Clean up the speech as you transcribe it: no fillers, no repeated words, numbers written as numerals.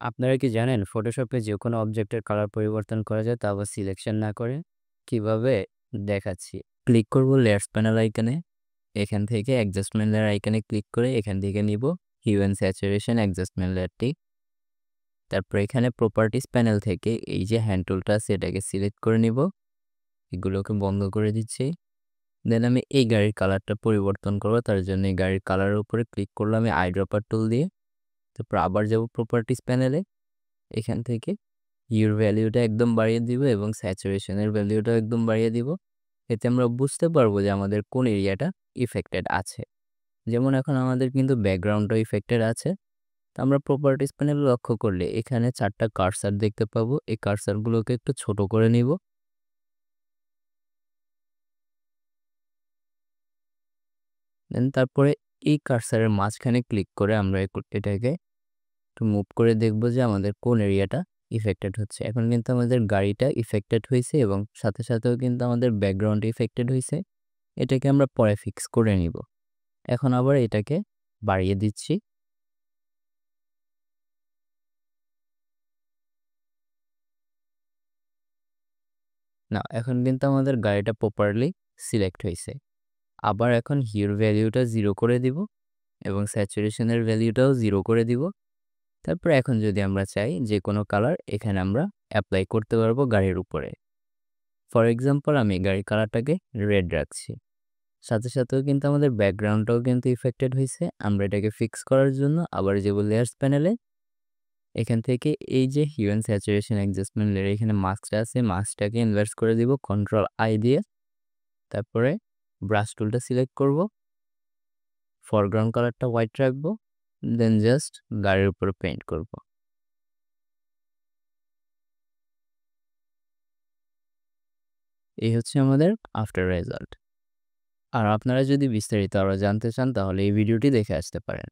আপনারা কি জানেন ফটোশপে যে কোনো অবজেক্টের কালার পরিবর্তন করা যায় তা আবার সিলেকশন না করে? কিভাবে? দেখাচ্ছি। ক্লিক করব লেয়ার্স প্যানেল আইকনে। এখান থেকে অ্যাডজাস্টমেন্ট লেয়ার আইকনে ক্লিক করে এখান থেকে নিব হিউ অ্যান্ড স্যাচুরেশন অ্যাডজাস্টমেন্ট লেয়ারটি। তারপর এখানে প্রপার্টিজ প্যানেল থেকে এই যে হ্যান্ড টুলটা আছে এটাকে সিলেক্ট করে নিব। এগুলোকে বন্ধ করে দিচ্ছি। দেন আমি এই গাড়ির কালারটা পরিবর্তন করব। তার জন্য এই গাড়ির কালারের উপরে ক্লিক করলাম এই আইড্রপার টুল দিয়ে। তারপর আবার যাব প্রপার্টিজ প্যানেলে। এখান থেকে হিউর ভ্যালুটা একদম বাড়িয়ে দিব এবং স্যাচুরেশনের ভ্যালুটাও একদম বাড়িয়ে দিব। এতে আমরা বুঝতে পারবো যে আমাদের কোন এরিয়াটা ইফেক্টেড আছে। যেমন এখন আমাদের কিন্তু ব্যাকগ্রাউন্ডও ইফেক্টেড আছে। তো আমরা প্রপার্টিজ প্যানেল লক্ষ্য করলে এখানে 4টা কার্সার দেখতে পাবো। এই কার্সারগুলোকে একটু ছোট করে নিব। দেন তারপরে এই কার্সারের মাঝখানে ক্লিক করে আমরা এটাকে একটু মুভ করে দেখব যে আমাদের কোন এরিয়াটা ইফেক্টেড হচ্ছে। এখন কিন্তু আমাদের গাড়িটা ইফেক্টেড হইছে এবং সাথে সাথেও কিন্তু আমাদের ব্যাকগ্রাউন্ড ইফেক্টেড হইছে। এটাকে আমরা পরে ফিক্স করে নিব। এখন আবার এটাকে বাড়িয়ে দিচ্ছি। না, এখন কিন্তু আমাদের গাড়িটা প্রপারলি সিলেক্ট হইছে। আবার এখন হিউর ভ্যালুটা 0 করে দিব এবং স্যাচুরেশনের ভ্যালুটাও 0 করে দিব। তারপর এখন যদি আমরা চাই যে কোনো কালার এখানে আমরা অ্যাপ্লাই করতে পারবো গাড়ির উপরে। ফর এক্সাম্পল আমি গাড়ির কালারটাকে রেড রাখছি। সাথে সাথেও কিন্তু আমাদের ব্যাকগ্রাউন্ডটাও কিন্তু ইফেক্টেড হইছে। আমরা এটাকে ফিক্স করার জন্য আবার যাব লেয়ার্স প্যানেলে। এখান থেকে এই যে hue and saturation adjustment layer এখানে মাস্কটা আছে, মাস্কটাকে ইনভার্স করে দিব কন্ট্রোল আই দিয়ে। তারপরে ব্রাশ টুলটা সিলেক্ট করব, ফরগ্রাউন্ড কালারটা হোয়াইট রাখবো, দেন জাস্ট গাড়ির উপর পেইন্ট করব। এই হচ্ছে আমাদের আফটার রেজাল্ট। আর আপনারা যদি বিস্তারিত আরও জানতে চান তাহলে এই ভিডিওটি দেখে আসতে পারেন।